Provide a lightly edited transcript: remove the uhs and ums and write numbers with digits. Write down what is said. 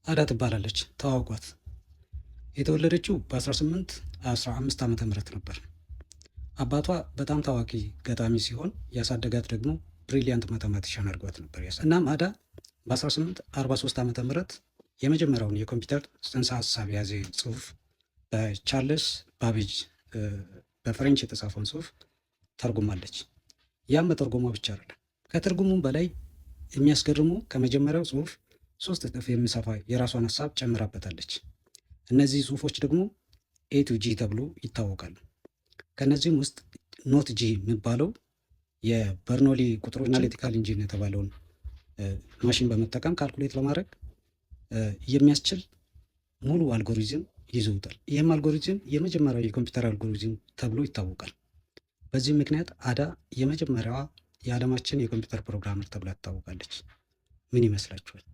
አዳ ትባላለች። ተዋውቋት። የተወለደችው በ1815 ዓመተ ምህረት ነበር። አባቷ በጣም ታዋቂ ገጣሚ ሲሆን ያሳደጋት ደግሞ ብሪሊያንት ማተማቲሻን አድርጓት ነበር። እናም አዳ በ1843 ዓመተ ምህረት የመጀመሪያውን የኮምፒውተር ጽንሰ ሀሳብ የያዘ ጽሁፍ በቻርልስ ባቤጅ በፍሬንች የተጻፈውን ጽሁፍ ተርጉማለች። ያም በተርጉሟ ብቻ አይደለም፣ ከትርጉሙም በላይ የሚያስገርሙ ከመጀመሪያው ጽሁፍ 3 እጥፍ የሚሰፋ የራሷን ሀሳብ ጨምራበታለች። እነዚህ ጽሁፎች ደግሞ ኤ ቱ ጂ ተብሎ ይታወቃሉ። ከነዚህም ውስጥ ኖት ጂ የሚባለው የበርኖሊ ቁጥሮች አናሊቲካል ኢንጂን የተባለውን ማሽን በመጠቀም ካልኩሌት ለማድረግ የሚያስችል ሙሉ አልጎሪዝም ይዘውታል። ይህም አልጎሪዝም የመጀመሪያው የኮምፒውተር አልጎሪዝም ተብሎ ይታወቃል። በዚህ ምክንያት አዳ የመጀመሪያዋ የዓለማችን የኮምፒውተር ፕሮግራመር ተብላ ትታወቃለች። ምን ይመስላችኋል?